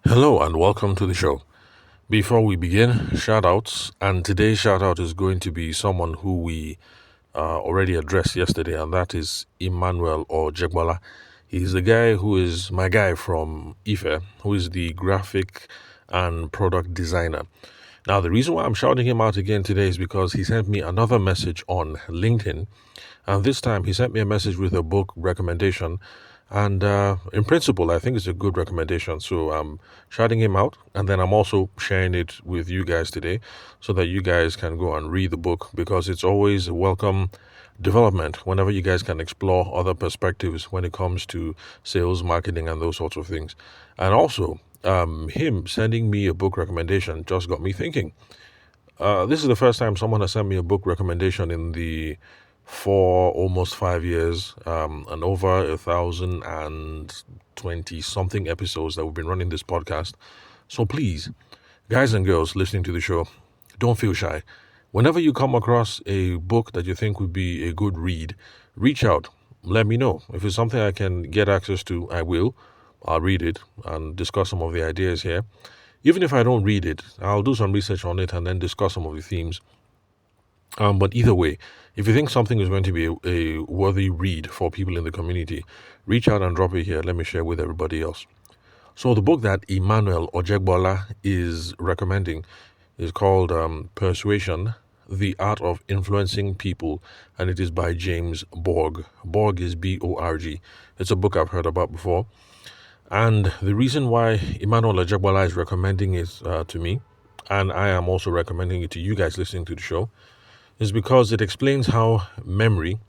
Hello and welcome to the show. Before we begin, shout outs. And today's shout out is going to be someone who we already addressed yesterday, and that is Emmanuel or Jegbala. He's the guy who is my guy from Ife, who is the graphic and product designer. Now, the reason why I'm shouting him out again today is because he sent me another message on LinkedIn. And this time he sent me a message with a book recommendation. And in principle, I think it's a good recommendation. So I'm shouting him out. And then I'm also sharing it with you guys today so that you guys can go and read the book because it's always a welcome development whenever you guys can explore other perspectives when it comes to sales, marketing, and those sorts of things. And also, him sending me a book recommendation just got me thinking. This is the first time someone has sent me a book recommendation in the for almost 5 years, and over 1,020 something episodes that we've been running this podcast. So please, guys and girls listening to the show, don't feel shy. Whenever you come across a book that you think would be a good read, reach out. Let me know. If it's something I can get access to, I will. I'll read it and discuss some of the ideas here. Even if I don't read it, I'll do some research on it and then discuss some of the themes. But either way, if you think something is going to be a worthy read for people in the community, reach out and drop it here. Let me share with everybody else. So the book that Emmanuel Ojegbola is recommending is called Persuasion, The Art of Influencing People, and it is by James Borg. Borg is Borg. It's a book I've heard about before. And the reason why Emmanuel Ojegbola is recommending it to me, and I am also recommending it to you guys listening to the show, is because it explains how memory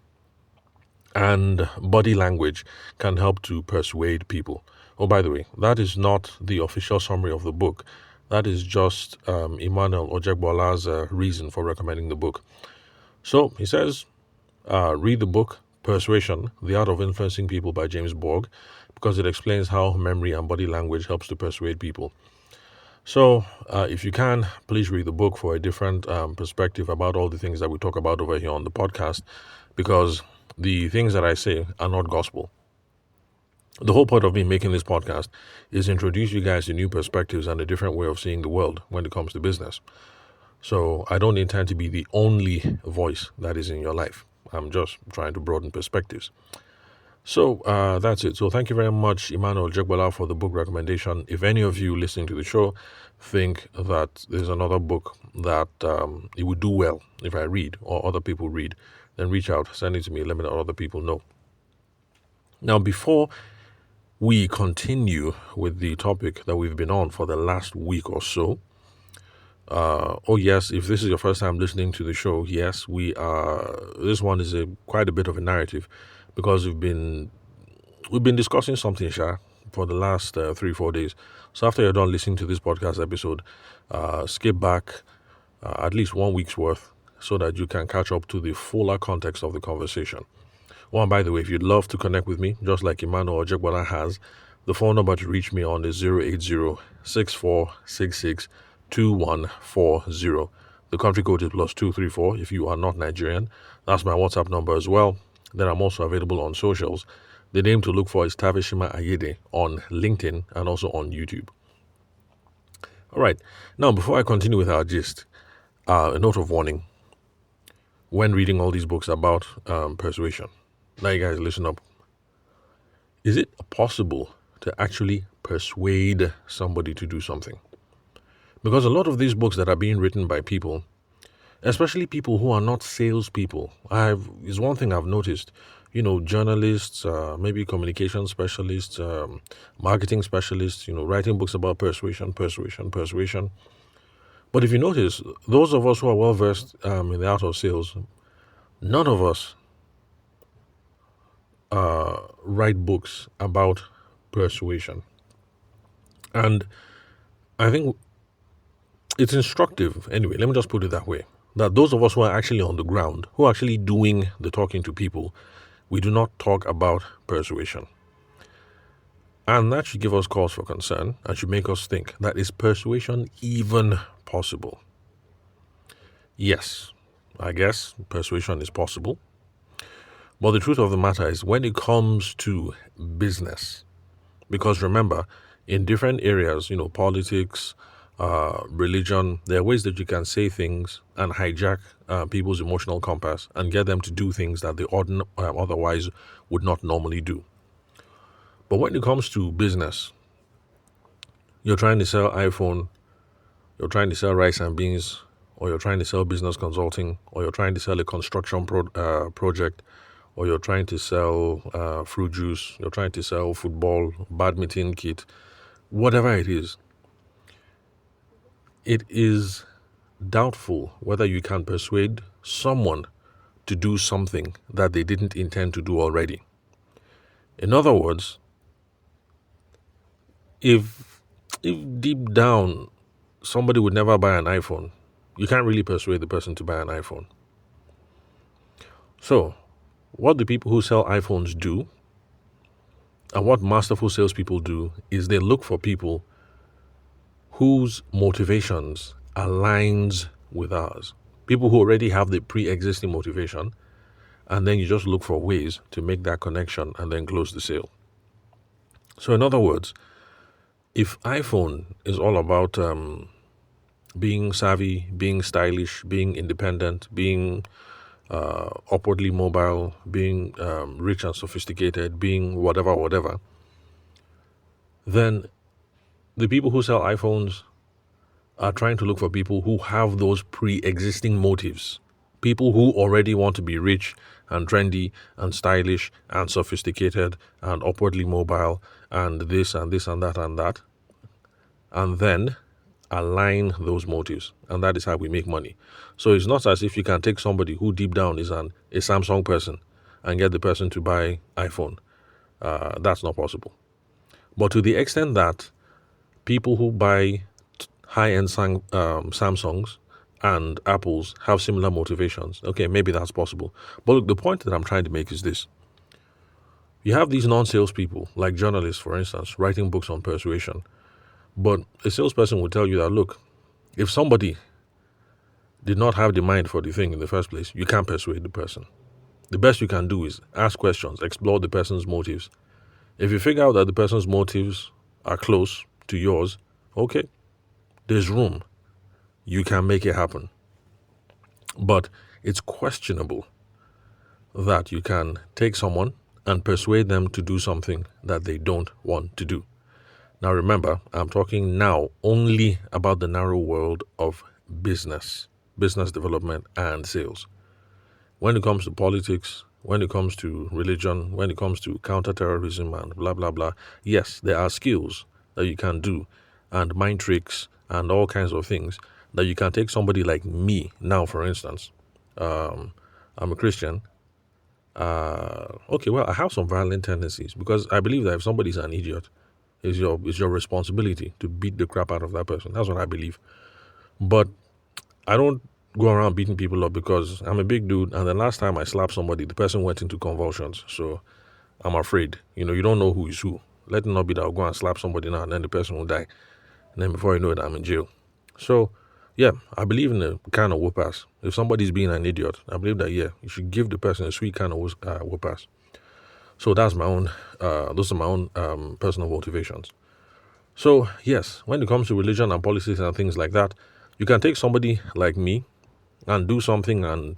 and body language can help to persuade people. Oh, by the way, that is not the official summary of the book. That is just Emmanuel Ojegbola's reason for recommending the book. So he says, read the book Persuasion, The Art of Influencing People by James Borg, because it explains how memory and body language helps to persuade people. So, if you can, please read the book for a different perspective about all the things that we talk about over here on the podcast, because the things that I say are not gospel. The whole point of me making this podcast is introduce you guys to new perspectives and a different way of seeing the world when it comes to business. So, I don't intend to be the only voice that is in your life. I'm just trying to broaden perspectives. So that's it. So thank you very much, Emmanuel Jegbala, for the book recommendation. If any of you listening to the show think that there's another book that it would do well if I read or other people read, then reach out, send it to me, let me let other people know. Now, before we continue with the topic that we've been on for the last week or so, oh yes, if this is your first time listening to the show, yes, we are. This one is quite a bit of a narrative because we've been discussing something, Sha, for the last 3-4 days. So after you're done listening to this podcast episode, skip back at least 1 week's worth so that you can catch up to the fuller context of the conversation. Oh, and by the way, if you'd love to connect with me, just like Emmanuel Ojegbala has, the phone number to reach me on is 080-6466-2140. The country code is +234 if you are not Nigerian. That's my WhatsApp number as well. Then I'm also available on socials. The name to look for is Tavishima Ayede on LinkedIn and also on YouTube. All right. Now, before I continue with our gist, a note of warning. When reading all these books about persuasion, now you guys listen up. Is it possible to actually persuade somebody to do something? Because a lot of these books that are being written by people, especially people who are not salespeople, is one thing I've noticed. Journalists, maybe communication specialists, marketing specialists, writing books about persuasion. But if you notice, those of us who are well versed in the art of sales, none of us write books about persuasion. And I think it's instructive, anyway, let me just put it that way, that those of us who are actually on the ground, who are actually doing the talking to people, we do not talk about persuasion. And that should give us cause for concern and should make us think, that is persuasion even possible? Yes, I guess persuasion is possible. But the truth of the matter is, when it comes to business, because remember, in different areas, politics, religion. There are ways that you can say things and hijack people's emotional compass and get them to do things that they otherwise would not normally do. But when it comes to business, you're trying to sell iPhone, you're trying to sell rice and beans, or you're trying to sell business consulting, or you're trying to sell a construction project, or you're trying to sell fruit juice, you're trying to sell football, badminton kit, whatever it is doubtful whether you can persuade someone to do something that they didn't intend to do already. In other words, if deep down somebody would never buy an iPhone, you can't really persuade the person to buy an iPhone. So, what the people who sell iPhones do, and what masterful salespeople do, is they look for people whose motivations aligns with ours. People who already have the pre-existing motivation, and then you just look for ways to make that connection and then close the sale. So in other words, if iPhone is all about being savvy, being stylish, being independent, being upwardly mobile, being rich and sophisticated, being whatever, then the people who sell iPhones are trying to look for people who have those pre-existing motives. People who already want to be rich and trendy and stylish and sophisticated and upwardly mobile and this and this and that and that. And then align those motives. And that is how we make money. So it's not as if you can take somebody who deep down is a Samsung person and get the person to buy iPhone. That's not possible. But to the extent that people who buy high-end Samsungs and Apples have similar motivations, okay, maybe that's possible. But look, the point that I'm trying to make is this. You have these non-salespeople, like journalists, for instance, writing books on persuasion. But a salesperson will tell you that, look, if somebody did not have the mind for the thing in the first place, you can't persuade the person. The best you can do is ask questions, explore the person's motives. If you figure out that the person's motives are close to yours, okay, there's room. You can make it happen. But it's questionable that you can take someone and persuade them to do something that they don't want to do. Now remember, I'm talking now only about the narrow world of business development and sales. When it comes to politics, when it comes to religion, when it comes to counterterrorism and blah, blah, blah, yes, there are skills that you can do and mind tricks and all kinds of things that you can take somebody like me now, for instance. I'm a Christian. Okay, well, I have some violent tendencies because I believe that if somebody's an idiot, it's your responsibility to beat the crap out of that person. That's what I believe. But I don't go around beating people up because I'm a big dude, and the last time I slapped somebody, the person went into convulsions. So I'm afraid. You don't know who is who. Let it not be that I'll go and slap somebody now and then the person will die. And then before you know it, I'm in jail. So, yeah, I believe in a kind of whoop-ass. If somebody's being an idiot, I believe that, yeah, you should give the person a sweet kind of whoop-ass. So that's my own, those are my own personal motivations. So, yes, when it comes to religion and policies and things like that, you can take somebody like me and do something and,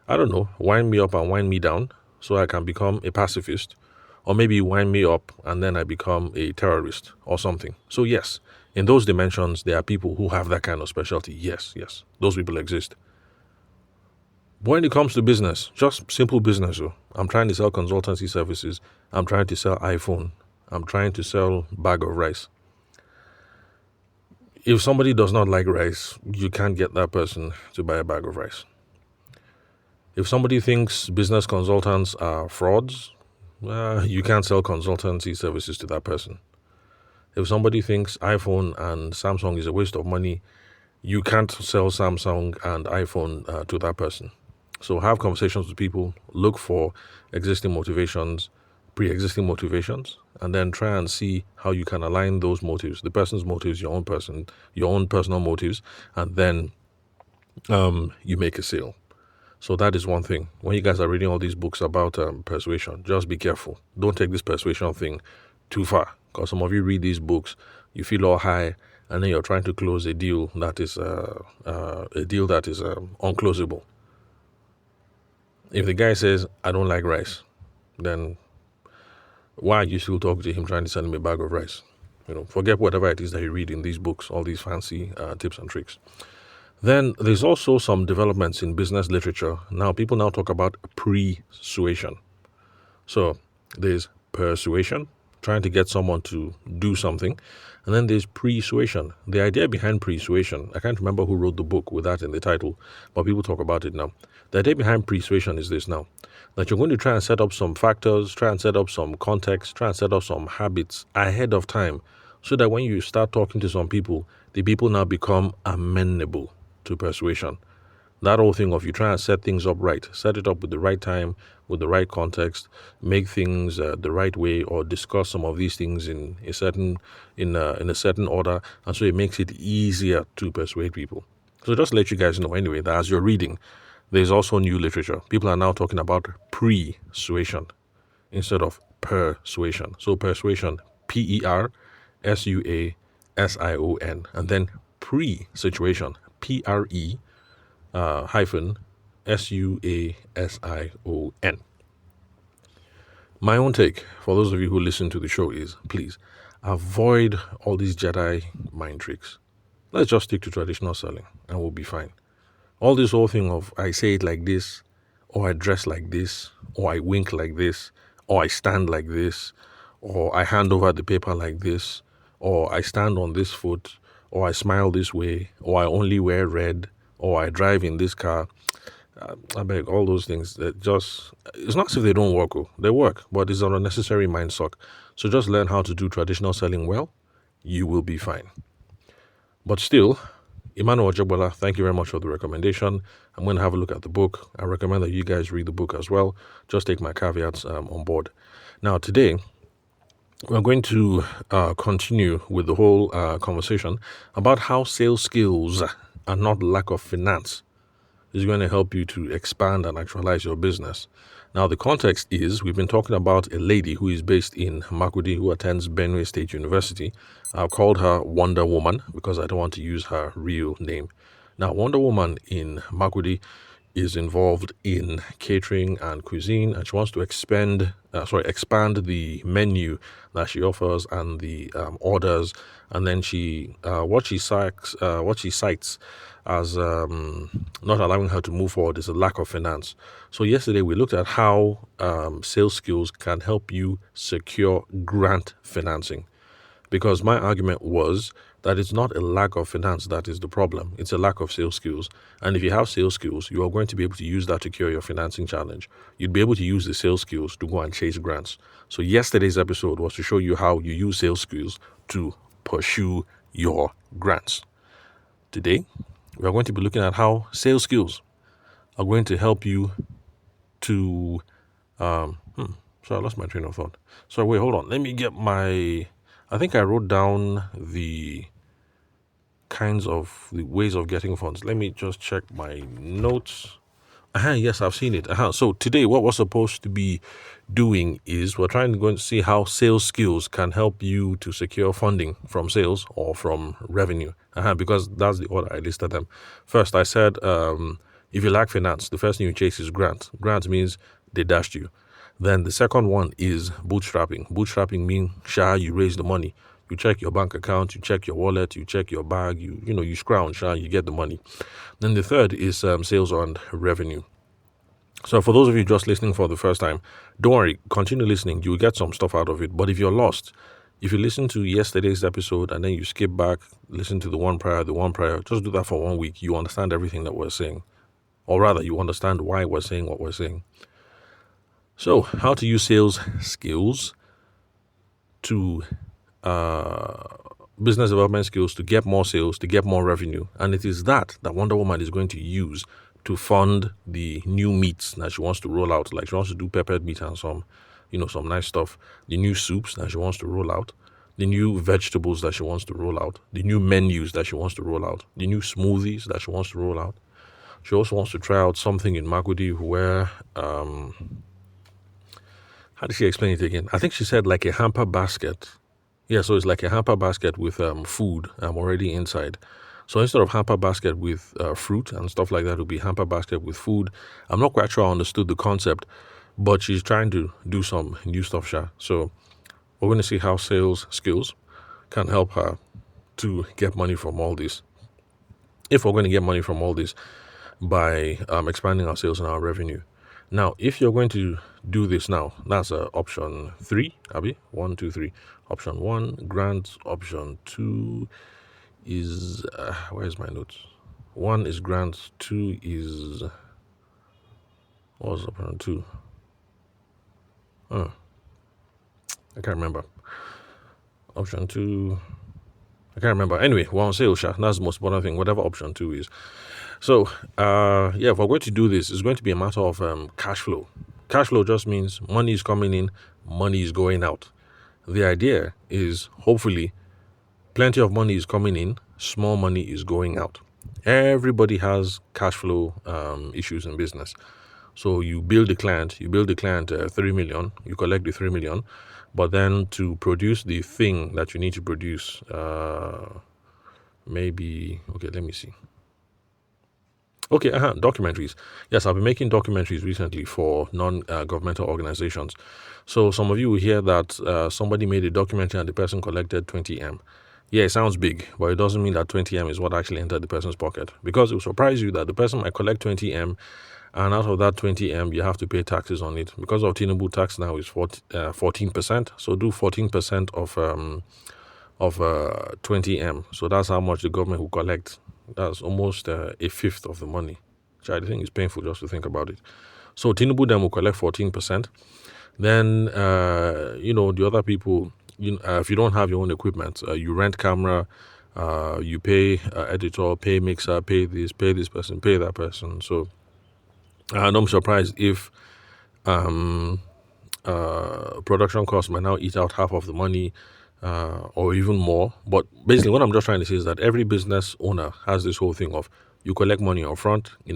I don't know, wind me up and wind me down so I can become a pacifist. Or maybe wind me up and then I become a terrorist or something. So yes, in those dimensions, there are people who have that kind of specialty. Yes, those people exist. When it comes to business, just simple business. I'm trying to sell consultancy services. I'm trying to sell iPhone. I'm trying to sell bag of rice. If somebody does not like rice, you can't get that person to buy a bag of rice. If somebody thinks business consultants are frauds, you can't sell consultancy services to that person. If somebody thinks iPhone and Samsung is a waste of money, you can't sell Samsung and iPhone to that person. So have conversations with people, look for existing motivations, pre-existing motivations, and then try and see how you can align those motives, the person's motives, your own personal motives, and then you make a sale. So that is one thing. When you guys are reading all these books about persuasion, just be careful. Don't take this persuasion thing too far, Because some of you read these books, you feel all high, and then you're trying to close a deal that is unclosable. If the guy says, I don't like rice, then why are you still talking to him trying to sell him a bag of rice? Forget whatever it is that you read in these books, all these fancy tips and tricks. Then there's also some developments in business literature. Now, people now talk about persuasion. So there's persuasion, trying to get someone to do something. And then there's persuasion. The idea behind persuasion, I can't remember who wrote the book with that in the title, but people talk about it now. The idea behind persuasion is this now, that you're going to try and set up some factors, try and set up some context, try and set up some habits ahead of time, so that when you start talking to some people, the people now become amenable to persuasion. That whole thing of you try and set things up right, set it up with the right time, with the right context, make things the right way, or discuss some of these things in a certain order, and so it makes it easier to persuade people. So just to let you guys know anyway that as you're reading, there's also new literature. People are now talking about persuasion instead of persuasion. So persuasion, Persuasion, and then pre-situation, Pre hyphen Suasion. My own take for those of you who listen to the show is, please avoid all these Jedi mind tricks. Let's just stick to traditional selling and we'll be fine. All this whole thing of I say it like this, or I dress like this, or I wink like this, or I stand like this, or I hand over the paper like this, or I stand on this foot, or I smile this way, or I only wear red, or I drive in this car. I beg, all those things, it's not as if they don't work. They work, but it's an unnecessary mind suck. So just learn how to do traditional selling well. You will be fine. But still, Emmanuel Ojegbola, thank you very much for the recommendation. I'm going to have a look at the book. I recommend that you guys read the book as well. Just take my caveats on board. Now, today, we're going to continue with the whole conversation about how sales skills and not lack of finance is going to help you to expand and actualize your business. Now, the context is we've been talking about a lady who is based in Makurdi who attends Benue State University. I've called her Wonder Woman because I don't want to use her real name. Now, Wonder Woman in Makurdi is involved in catering and cuisine, and she wants to expand the menu that she offers and the orders. And then what she cites as not allowing her to move forward is a lack of finance. So yesterday we looked at how sales skills can help you secure grant financing, because my argument was that it's not a lack of finance that is the problem. It's a lack of sales skills. And if you have sales skills, you are going to be able to use that to cure your financing challenge. You'd be able to use the sales skills to go and chase grants. So yesterday's episode was to show you how you use sales skills to pursue your grants. Today, we are going to be looking at how sales skills are going to help you to... Sorry, I lost my train of thought. Sorry, wait, hold on. Let me get I think I wrote down the ways of getting funds. Let me just check my notes. Yes, I've seen it. So today, what we're supposed to be doing is we're trying to go and see how sales skills can help you to secure funding from sales or from revenue. Because that's the order I listed them. First, I said if you lack finance, the first thing you chase is grant. Grant means they dashed you. Then the second one is bootstrapping. Bootstrapping means you raise the money. You check your bank account, you check your wallet, you check your bag, you scrounge, you get the money. Then the third is sales and revenue. So for those of you just listening for the first time, don't worry, continue listening. You'll get some stuff out of it. But if you're lost, if you listen to yesterday's episode and then you skip back, listen to the one prior, just do that for 1 week. You understand everything that we're saying. Or rather, you understand why we're saying what we're saying. So, how to use sales skills to business development skills to get more sales, to get more revenue. And it is that Wonder Woman is going to use to fund the new meats that she wants to roll out. Like she wants to do peppered meat and some nice stuff. The new soups that she wants to roll out. The new vegetables that she wants to roll out. The new menus that she wants to roll out. The new smoothies that she wants to roll out. She also wants to try out something in Makurdi where... how did she explain it again? I think she said like a hamper basket Yeah, so it's like a hamper basket with food already inside. So instead of hamper basket with fruit and stuff like that, it would be hamper basket with food. I'm not quite sure I understood the concept, but she's trying to do some new stuff, Sha. So we're going to see how sales skills can help her to get money from all this. If we're going to get money from all this by expanding our sales and our revenue. Now, if you're going to do this now, that's option 3, Abby. 1, 2, 3. Option 1, grants. Option 2 is, where's my notes? 1 is grants, 2 is, what was option 2? Oh, I can't remember. Option 2, I can't remember. Anyway, we're on sales, Sha. That's the most important thing, whatever option 2 is. So, if we're going to do this, it's going to be a matter of cash flow. Cash flow just means money is coming in, money is going out. The idea is hopefully plenty of money is coming in, small money is going out. Everybody has cash flow issues in business. So you build the client 3 million, you collect the 3 million, but then to produce the thing that you need to produce, let me see. Okay, documentaries. Yes, I've been making documentaries recently for non-governmental organizations. So some of you will hear that somebody made a documentary and the person collected 20M. Yeah, it sounds big, but it doesn't mean that 20M is what actually entered the person's pocket. Because it will surprise you that the person might collect 20M, and out of that 20M, you have to pay taxes on it. Because of Tinubu, tax now is 14%. So do 14% of 20M. So that's how much the government will collect. That's almost a fifth of the money, which I think is painful just to think about it. So Tinubu then will collect 14%. Then, the other people, if you don't have your own equipment, you rent camera, you pay editor, pay mixer, pay this person, pay that person. So I'm surprised if production costs might now eat out half of the money, or even more. But basically what I'm just trying to say is that every business owner has this whole thing of you collect money in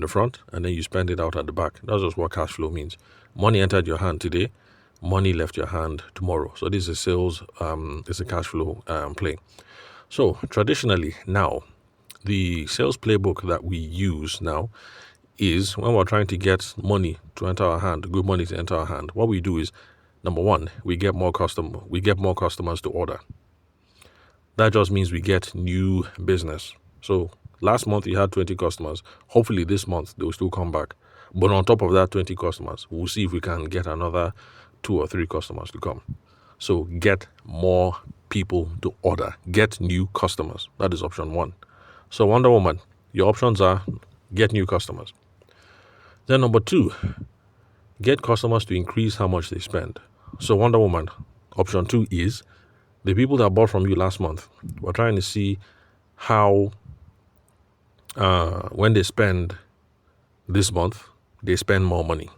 the front, and then you spend it out at the back. That's just what cash flow means. Money entered your hand today, money left your hand tomorrow. So this is sales, it's a cash flow play. So traditionally now, the sales playbook that we use now is when we're trying to get money to enter our hand, good money to enter our hand, what we do is, number one, we get more customers to order. That just means we get new business. So last month you had 20 customers. Hopefully this month they will still come back. But on top of that 20 customers, we'll see if we can get another 2 or 3 customers to come. So get more people to order. Get new customers. That is option 1. So Wonder Woman, your options are get new customers. Then number 2, get customers to increase how much they spend. So Wonder Woman, option 2 is the people that bought from you last month. We're trying to see how when they spend this month, they spend more money.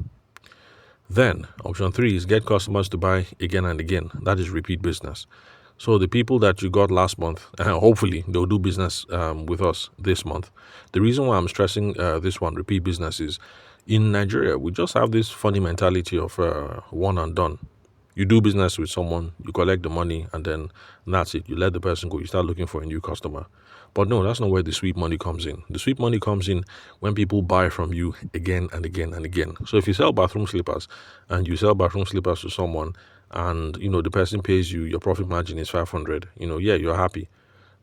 Then option 3 is get customers to buy again and again. That is repeat business. So the people that you got last month, hopefully they'll do business with us this month. The reason why I'm stressing this one, repeat business, is in Nigeria, we just have this funny mentality of one and done. You do business with someone, you collect the money, and then that's it. You let the person go. You start looking for a new customer. But no, that's not where the sweet money comes in. The sweet money comes in when people buy from you again and again and again. So if you sell bathroom slippers and you sell bathroom slippers to someone and, the person pays you, your profit margin is 500, you're happy.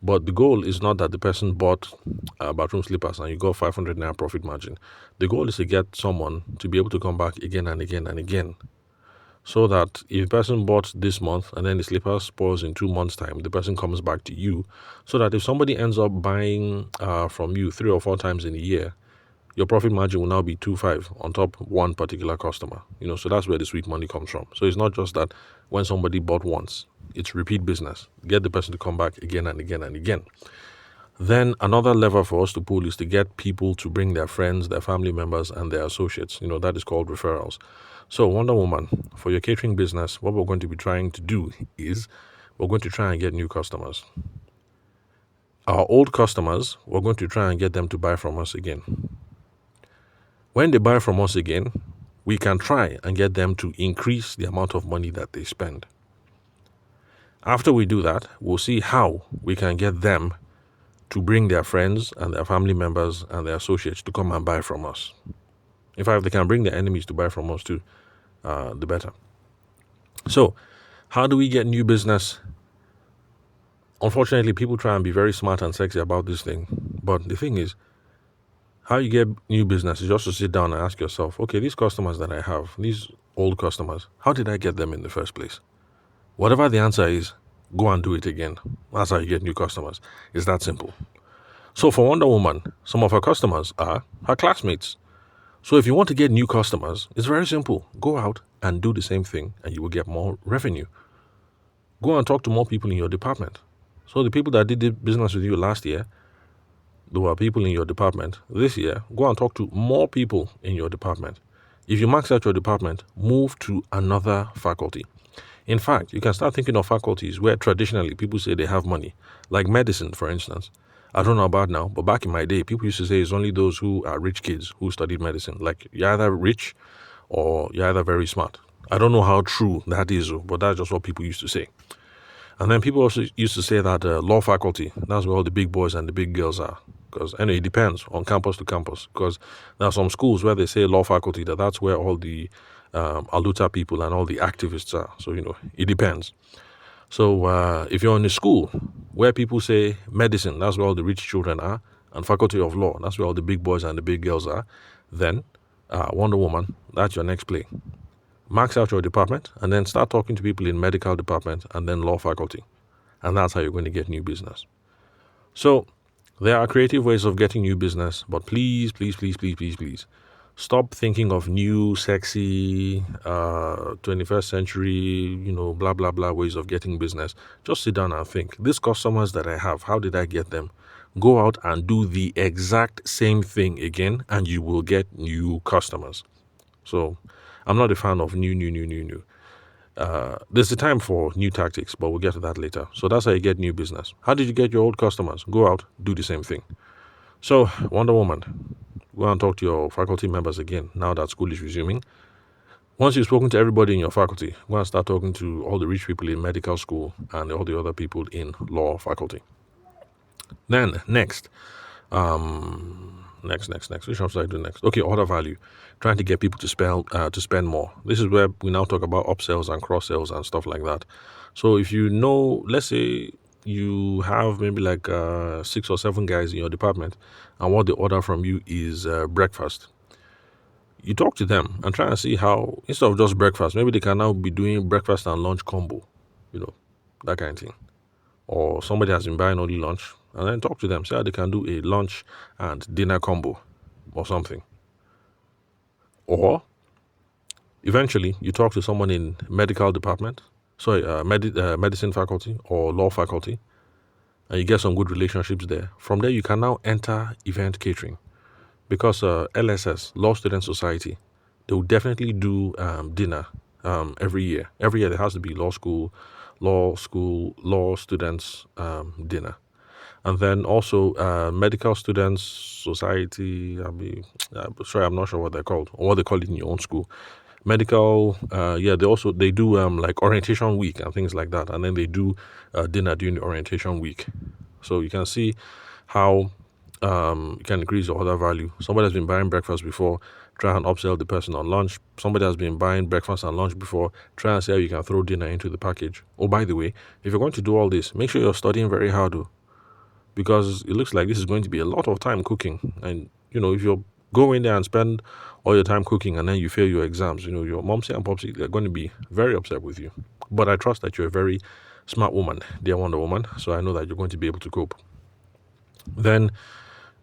But the goal is not that the person bought bathroom slippers and you got 500 naira profit margin. The goal is to get someone to be able to come back again and again and again. So that if a person bought this month and then the slipper spoils in 2 months' time, the person comes back to you. So that if somebody ends up buying from you 3 or 4 times in a year, your profit margin will now be 2.5 on top one particular customer. So that's where the sweet money comes from. So it's not just that when somebody bought once, it's repeat business. Get the person to come back again and again and again. Then another lever for us to pull is to get people to bring their friends, their family members, and their associates. That is called referrals. So Wonder Woman, for your catering business, what we're going to be trying to do is we're going to try and get new customers. Our old customers, we're going to try and get them to buy from us again. When they buy from us again, we can try and get them to increase the amount of money that they spend. After we do that, we'll see how we can get them to bring their friends and their family members and their associates to come and buy from us. In fact, if they can bring their enemies to buy from us too, the better. So, how do we get new business? Unfortunately, people try and be very smart and sexy about this thing. But the thing is, how you get new business is just to sit down and ask yourself, okay, these customers that I have, these old customers, how did I get them in the first place? Whatever the answer is, go and do it again. That's how you get new customers. It's that simple. So for Wonder Woman, some of her customers are her classmates. So if you want to get new customers, it's very simple. Go out and do the same thing and you will get more revenue. Go and talk to more people in your department. So the people that did the business with you last year, there were people in your department. This year, go and talk to more people in your department. If you max out your department, move to another faculty. In fact, you can start thinking of faculties where traditionally people say they have money, like medicine, for instance. I don't know about now, but back in my day, people used to say it's only those who are rich kids who studied medicine. Like, you're either rich or you're either very smart. I don't know how true that is, but that's just what people used to say. And then people also used to say that law faculty, that's where all the big boys and the big girls are. Because anyway, it depends on campus to campus. Because there are some schools where they say law faculty, that's where all the Aluta people and all the activists are. So, it depends. So if you're in a school where people say medicine, that's where all the rich children are, and faculty of law, that's where all the big boys and the big girls are, then Wonder Woman, that's your next play. Max out your department and then start talking to people in medical department and then law faculty. And that's how you're going to get new business. So there are creative ways of getting new business, but please, stop thinking of new, sexy, 21st century, blah, blah, blah ways of getting business. Just sit down and think, these customers that I have, how did I get them? Go out and do the exact same thing again, and you will get new customers. So I'm not a fan of new. There's a time for new tactics, but we'll get to that later. So that's how you get new business. How did you get your old customers? Go out, do the same thing. So, Wonder Woman, go and talk to your faculty members again now that school is resuming. Once you've spoken to everybody in your faculty, go and start talking to all the rich people in medical school and all the other people in law faculty. Then, next. Which one should I do next? Okay, order value. Trying to get people to spend more. This is where we now talk about upsells and cross sells and stuff like that. So if you know, let's say you have maybe like 6 or 7 guys in your department, and what they order from you is breakfast. You talk to them and try and see how, instead of just breakfast, maybe they can now be doing breakfast and lunch combo, that kind of thing. Or somebody has been buying only lunch, and then talk to them, see how they can do a lunch and dinner combo or something. Or eventually you talk to someone in medical department, medicine faculty or law faculty, and you get some good relationships there. From there, you can now enter event catering, because LSS, Law Student Society, they will definitely do dinner every year. Every year there has to be law students dinner. And then also medical students society. I'm not sure what they're called or what they call it in your own school. Medical, they do like orientation week and things like that, and then they do dinner during the orientation week. So you can see how you can increase your order value. Somebody has been buying breakfast before, try and upsell the person on lunch. Somebody has been buying breakfast and lunch before, try and see how you can throw dinner into the package. Oh, by the way, if you're going to do all this, make sure you're studying very hard, because it looks like this is going to be a lot of time cooking. And if you're going there and spend all your time cooking and then you fail your exams, your momsy and popsy, they're going to be very upset with you. But I trust that you're a very smart woman, dear Wonder Woman, so I know that you're going to be able to cope. Then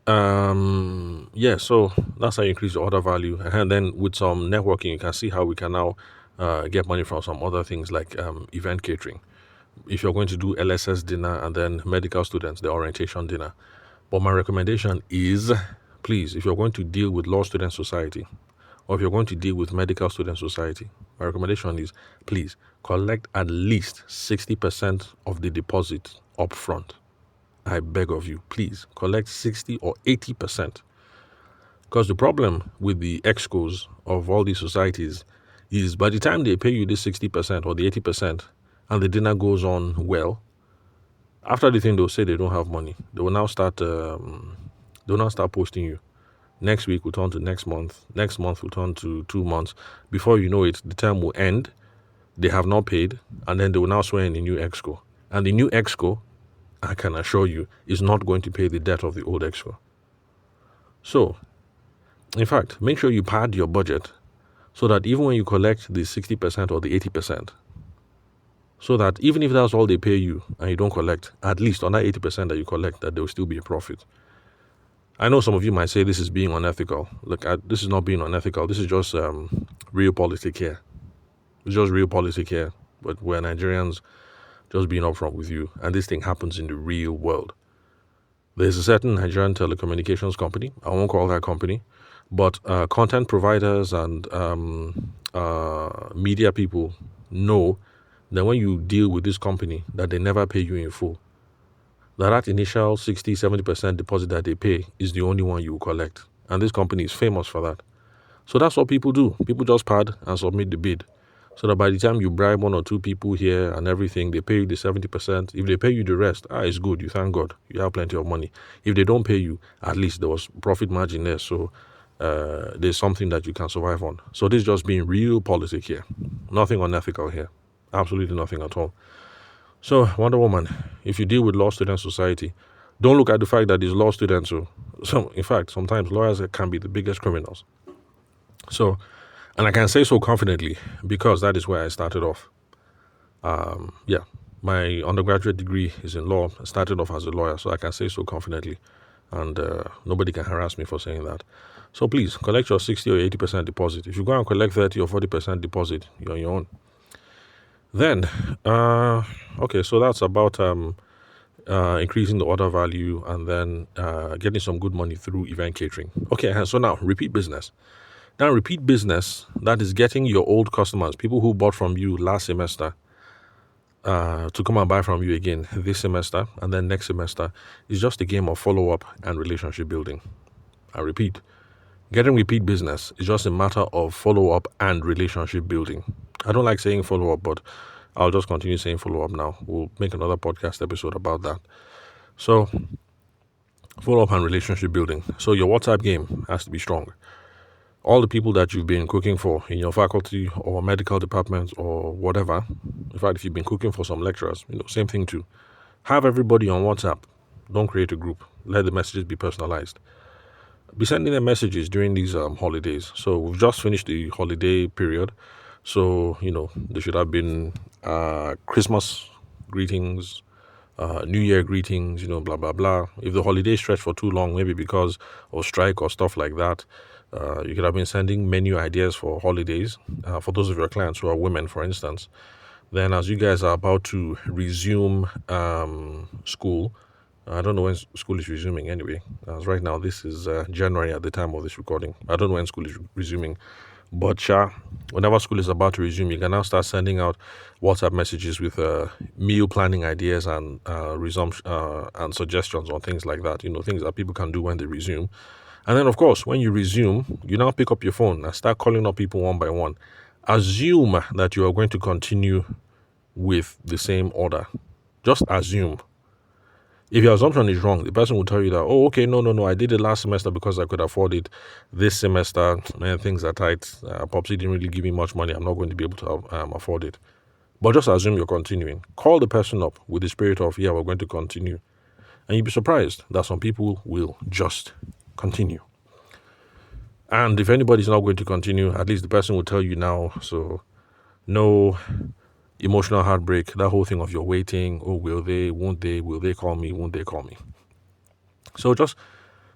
so that's how you increase your order value. And then with some networking, you can see how we can now get money from some other things like event catering. If you're going to do LSS dinner and then medical students, the orientation dinner. But my recommendation is, please, if you're going to deal with Law Student Society, or if you're going to deal with Medical Student Society, my recommendation is, please, collect at least 60% of the deposit up front. I beg of you, please, collect 60 or 80%. Because the problem with the excos of all these societies is by the time they pay you this 60% or the 80%, and the dinner goes on well, after the thing they'll say they don't have money. They will now start posting you. Next week will turn to next month. Next month will turn to 2 months. Before you know it, the term will end. They have not paid, and then they will now swear in the new exco. And the new exco, I can assure you, is not going to pay the debt of the old exco. So, in fact, make sure you pad your budget so that even when you collect the 60% or the 80%, so that even if that's all they pay you and you don't collect, at least on that 80% that you collect, that there will still be a profit. I know some of you might say this is being unethical. Look, this is not being unethical. This is just real politics here. It's just real politics here. But we're Nigerians just being upfront with you. And this thing happens in the real world. There's a certain Nigerian telecommunications company. I won't call that company. But content providers and media people know that when you deal with this company, that they never pay you in full. That initial 60-70% deposit that they pay is the only one you will collect. And this company is famous for that. So that's what people do. People just pad and submit the bid. So that by the time you bribe 1 or 2 people here and everything, they pay you the 70%. If they pay you the rest, it's good. You thank God. You have plenty of money. If they don't pay you, at least there was profit margin there. So there's something that you can survive on. So this is just being real politics here. Nothing unethical here. Absolutely nothing at all. So, Wonder Woman, if you deal with law student society, don't look at the fact that these law students, in fact, sometimes lawyers can be the biggest criminals. So, and I can say so confidently because that is where I started off. My undergraduate degree is in law. I started off as a lawyer, so I can say so confidently. And nobody can harass me for saying that. So please, collect your 60 or 80% deposit. If you go and collect 30 or 40% deposit, you're on your own. Then, so that's about increasing the order value and then getting some good money through event catering. Okay, so now repeat business. Now repeat business, that is getting your old customers, people who bought from you last semester, to come and buy from you again this semester and then next semester, is just a game of follow-up and relationship building. I repeat, getting repeat business is just a matter of follow-up and relationship building. I don't like saying follow-up, but I'll just continue saying follow-up now. We'll make another podcast episode about that. So, follow-up and relationship building. So your WhatsApp game has to be strong. All the people that you've been cooking for in your faculty or medical department or whatever, in fact, if you've been cooking for some lecturers, same thing too. Have everybody on WhatsApp. Don't create a group. Let the messages be personalized. Be sending them messages during these holidays. So we've just finished the holiday period. So, there should have been Christmas greetings, New Year greetings, blah, blah, blah. If the holiday stretched for too long, maybe because of strike or stuff like that, you could have been sending menu ideas for holidays, for those of your clients who are women, for instance. Then as you guys are about to resume school, I don't know when school is resuming anyway. As right now, this is January at the time of this recording. I don't know when school is resuming. But whenever school is about to resume, you can now start sending out WhatsApp messages with meal planning ideas and resumption and suggestions on things like that. Things that people can do when they resume. And then, of course, when you resume, you now pick up your phone and start calling up people one by one. Assume that you are going to continue with the same order. Just assume. If your assumption is wrong, the person will tell you that, no, I did it last semester because I could afford it. This semester, things are tight. Popsy didn't really give me much money. I'm not going to be able to afford it. But just assume you're continuing. Call the person up with the spirit of, we're going to continue. And you'll be surprised that some people will just continue. And if anybody's not going to continue, at least the person will tell you now. So no emotional heartbreak, that whole thing of you're waiting, will they, won't they, will they call me, won't they call me? So just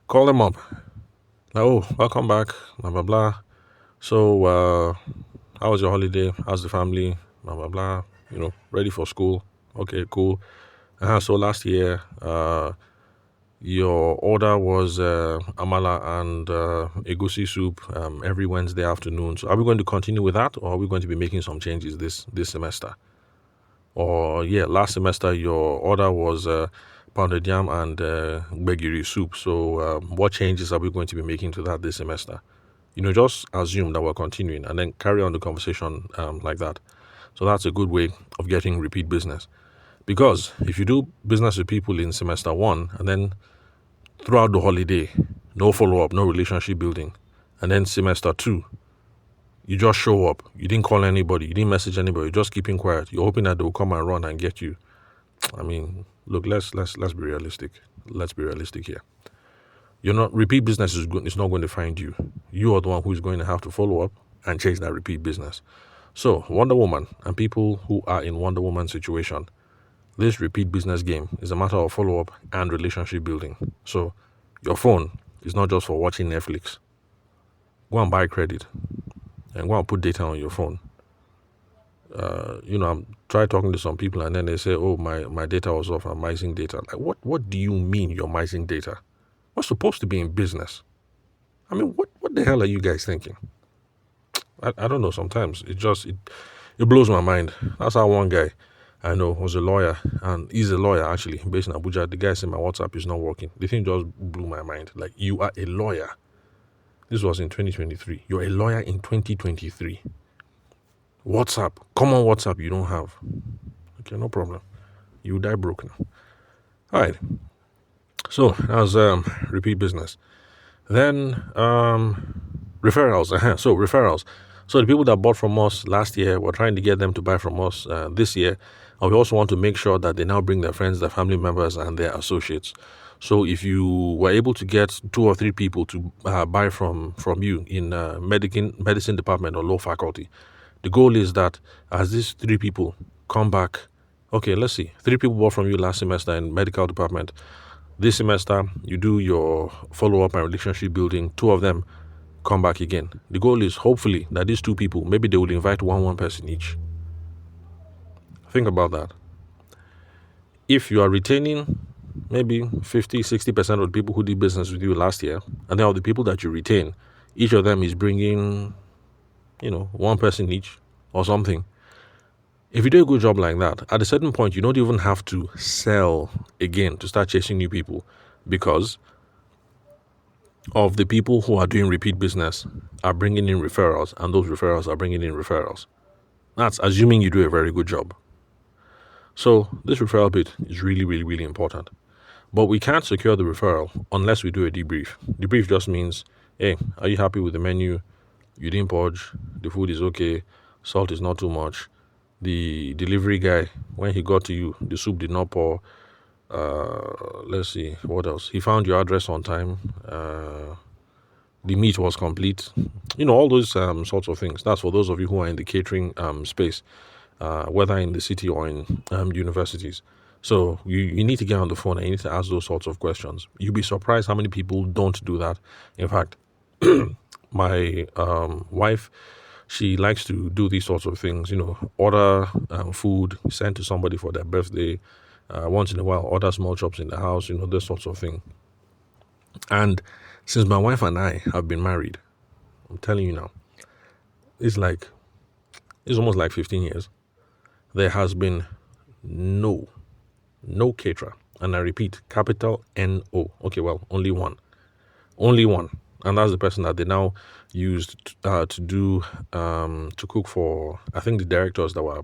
call them up. Like, welcome back, blah, blah, blah. So, how was your holiday? How's the family? Blah, blah, blah. Ready for school. Okay, cool. So last year, your order was amala and egusi soup every Wednesday afternoon. So are we going to continue with that, or are we going to be making some changes this semester? Or last semester your order was pounded yam and gbegiri soup. So what changes are we going to be making to that this semester? Just assume that we're continuing and then carry on the conversation like that. So that's a good way of getting repeat business. Because if you do business with people in semester one and then throughout the holiday, no follow up, no relationship building, and then semester two, you just show up, you didn't call anybody, you didn't message anybody, you're just keeping quiet, you're hoping that they'll come and run and get you. I mean, look, let's be realistic. Let's be realistic here. You're not repeat business is good. It's not going to find you. You are the one who is going to have to follow up and chase that repeat business. So Wonder Woman and people who are in Wonder Woman situation, this repeat business game is a matter of follow up and relationship building. So your phone is not just for watching Netflix. Go and buy credit and go and put data on your phone. I'm try talking to some people and then they say, "Oh, my data was off. I'm missing data." Like, what do you mean you're missing data? We're supposed to be in business. I mean, what the hell are you guys thinking? I don't know. Sometimes it blows my mind. That's how one guy I know was a lawyer, and he's a lawyer actually based in Abuja. The guy said my WhatsApp is not working. The thing just blew my mind. Like, you are a lawyer. This was in 2023. You're a lawyer in 2023. WhatsApp, common WhatsApp you don't have. Okay, no problem. You die broke now. All right. So that was repeat business. Then referrals. So referrals. So the people that bought from us last year, we're trying to get them to buy from us this year. And we also want to make sure that they now bring their friends, their family members, and their associates. So if you were able to get 2 or 3 people to buy from you in medicine department or law faculty, the goal is that as these 3 people come back, okay, let's see, 3 people bought from you last semester in medical department. This semester, you do your follow-up and relationship building. 2 of them come back again. The goal is hopefully that these 2 people, maybe they will invite one person each. Think about that. If you are retaining maybe 50-60% of the people who did business with you last year, and then of the people that you retain, each of them is bringing, 1 person each or something. If you do a good job like that, at a certain point, you don't even have to sell again to start chasing new people, because of the people who are doing repeat business are bringing in referrals, and those referrals are bringing in referrals. That's assuming you do a very good job. So this referral bit is really, really, really important. But we can't secure the referral unless we do a debrief. Debrief just means, hey, are you happy with the menu? You didn't purge. The food is okay. Salt is not too much. The delivery guy, when he got to you, the soup did not pour. Let's see, what else? He found your address on time. The meat was complete. All those sorts of things. That's for those of you who are in the catering space, whether in the city or in universities. So you need to get on the phone and you need to ask those sorts of questions. You'll be surprised how many people don't do that. In fact, my wife, she likes to do these sorts of things, order food, send to somebody for their birthday, once in a while, order small chops in the house, those sorts of things. And since my wife and I have been married, I'm telling you now, it's almost like 15 years. There has been no caterer. And I repeat, capital N-O. Okay, well, only one. And that's the person that they now used to cook for, I think, the directors that were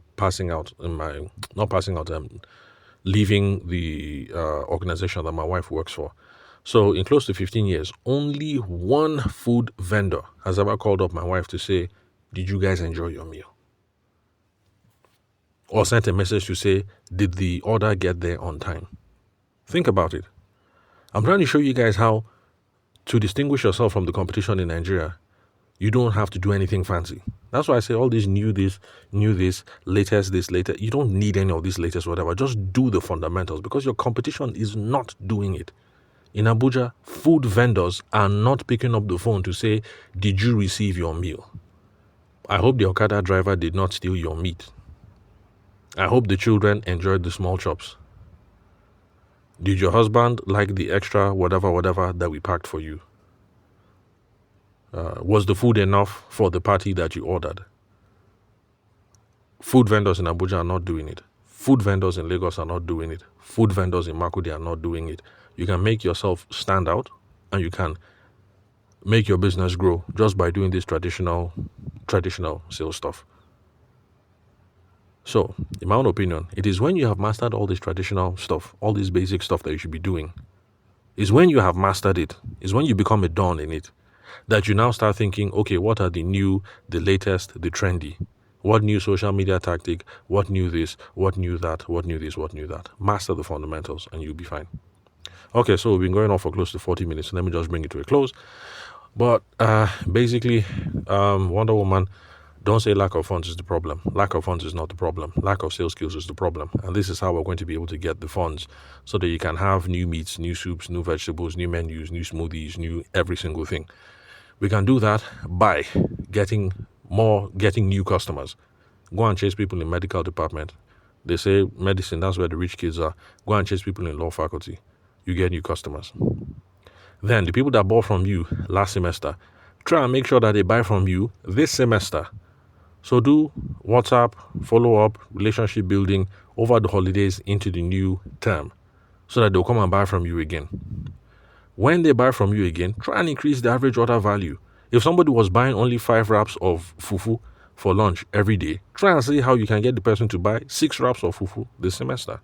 leaving the organization that my wife works for. So in close to 15 years, only one food vendor has ever called up my wife to say, did you guys enjoy your meal? Or sent a message to say, did the order get there on time? Think about it. I'm trying to show you guys how to distinguish yourself from the competition in Nigeria, you don't have to do anything fancy. That's why I say all this new this, latest this, later. You don't need any of this latest whatever. Just do the fundamentals, because your competition is not doing it. In Abuja, food vendors are not picking up the phone to say, did you receive your meal? I hope the Okada driver did not steal your meat. I hope the children enjoyed the small chops. Did your husband like the extra whatever that we packed for you? Was the food enough for the party that you ordered? Food vendors in Abuja are not doing it. Food vendors in Lagos are not doing it. Food vendors in Makurdi are not doing it. You can make yourself stand out, and you can make your business grow just by doing this traditional sales stuff. So, in my own opinion, it is when you have mastered all this traditional stuff, all this basic stuff that you should be doing, is when you have mastered it, is when you become a don in it, that you now start thinking, okay, what are the new, the latest, the trendy? What new social media tactic? What new this? What new that? What new this? What new that? Master the fundamentals and you'll be fine. Okay, so we've been going on for close to 40 minutes. Let me just bring it to a close. But basically, Wonder Woman, don't say lack of funds is the problem. Lack of funds is not the problem. Lack of sales skills is the problem. And this is how we're going to be able to get the funds so that you can have new meats, new soups, new vegetables, new menus, new smoothies, new every single thing. We can do that by getting new customers. Go and chase people in medical department. They say medicine, that's where the rich kids are. Go and chase people in law faculty. You get new customers. Then the people that bought from you last semester, try and make sure that they buy from you this semester. So do WhatsApp, follow-up, relationship building over the holidays into the new term so that they'll come and buy from you again. When they buy from you again, try and increase the average order value. If somebody was buying only 5 wraps of fufu for lunch every day, try and see how you can get the person to buy 6 wraps of fufu this semester.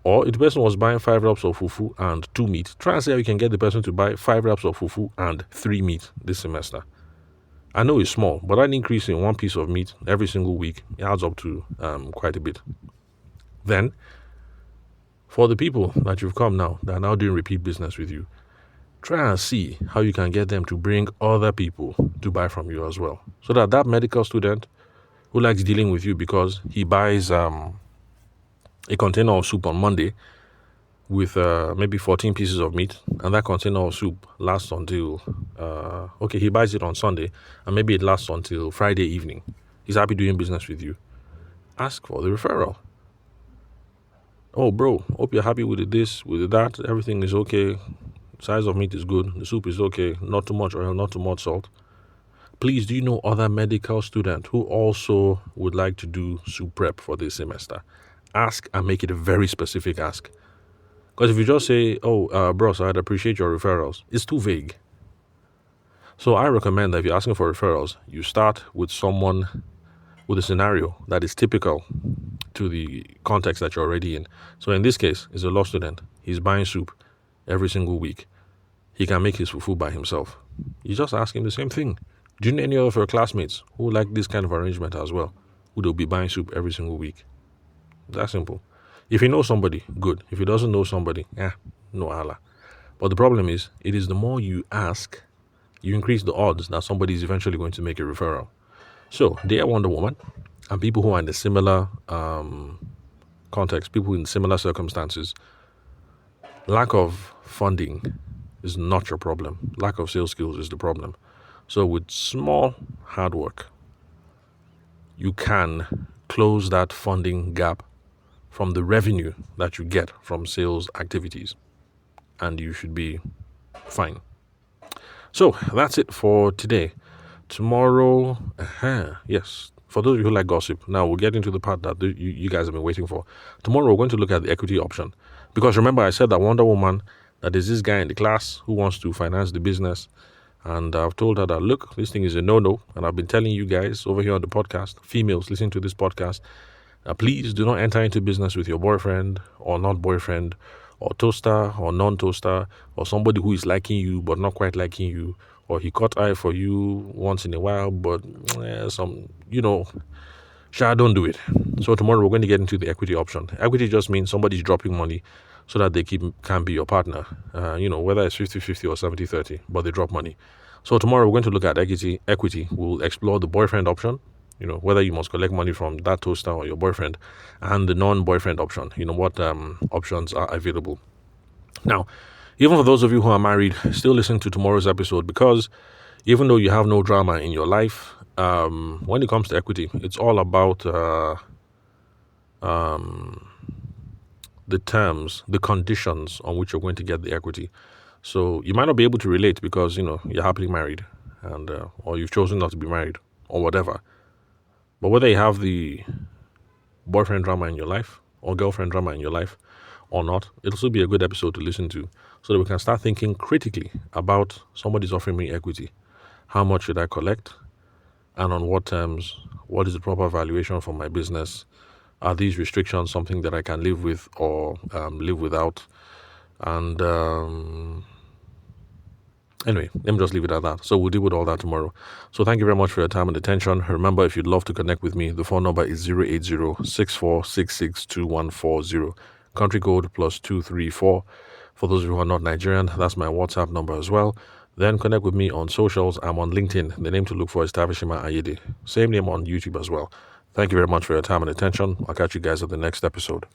Or if the person was buying 5 wraps of fufu and 2 meat, try and see how you can get the person to buy 5 wraps of fufu and 3 meat this semester. I know it's small, but that increase in 1 piece of meat every single week adds up to quite a bit. Then, for the people that you've come now, that are now doing repeat business with you, try and see how you can get them to bring other people to buy from you as well. So that medical student who likes dealing with you because he buys a container of soup on Monday with maybe 14 pieces of meat, and that container of soup lasts until, he buys it on Sunday, and maybe it lasts until Friday evening. He's happy doing business with you. Ask for the referral. Oh, bro, hope you're happy with this, with that. Everything is okay. Size of meat is good. The soup is okay. Not too much oil, not too much salt. Please, do you know other medical students who also would like to do soup prep for this semester? Ask and make it a very specific ask. Because if you just say, bros, I'd appreciate your referrals, it's too vague. So I recommend that if you're asking for referrals, you start with someone with a scenario that is typical to the context that you're already in. So in this case, it's a law student. He's buying soup every single week. He can make his fufu by himself. You just ask him the same thing. Do you know any of your classmates who like this kind of arrangement as well? Who they'll be buying soup every single week? That simple. If he knows somebody, good. If he doesn't know somebody, no Allah. But the problem is, it is the more you ask, you increase the odds that somebody is eventually going to make a referral. So, dear Wonder Woman, and people who are in the similar context, people in similar circumstances, lack of funding is not your problem. Lack of sales skills is the problem. So with small hard work, you can close that funding gap from the revenue that you get from sales activities, and you should be fine. So that's it for today. Tomorrow, yes, for those of you who like gossip, now we'll get into the part that you guys have been waiting for. Tomorrow we're going to look at the equity option, because remember I said that Wonder Woman, that is this guy in the class who wants to finance the business, and I've told her that, look, this thing is a no-no, and I've been telling you guys over here on the podcast, females listening to this podcast, please do not enter into business with your boyfriend or not boyfriend or toaster or non-toaster or somebody who is liking you but not quite liking you, or he caught eye for you once in a while but don't do it. So tomorrow we're going to get into the equity option. Equity just means somebody's dropping money so that they can be your partner, whether it's 50-50 or 70-30, but they drop money. So tomorrow we're going to look at equity. We'll explore the boyfriend option, whether you must collect money from that toaster or your boyfriend, and the non-boyfriend option, what options are available. Now, even for those of you who are married, still listen to tomorrow's episode, because even though you have no drama in your life, when it comes to equity, it's all about the terms, the conditions on which you're going to get the equity. So you might not be able to relate because, you're happily married, and or you've chosen not to be married or whatever. But whether you have the boyfriend drama in your life or girlfriend drama in your life or not, it'll still be a good episode to listen to, so that we can start thinking critically about somebody's offering me equity. How much should I collect? and on what terms? What is the proper valuation for my business? Are these restrictions something that I can live with or live without? And anyway, let me just leave it at that. So we'll deal with all that tomorrow. So thank you very much for your time and attention. Remember, if you'd love to connect with me, the phone number is 080-6466-2140. Country code +234. For those of you who are not Nigerian, that's my WhatsApp number as well. Then connect with me on socials. I'm on LinkedIn. The name to look for is Tavishima Ayede. Same name on YouTube as well. Thank you very much for your time and attention. I'll catch you guys at the next episode.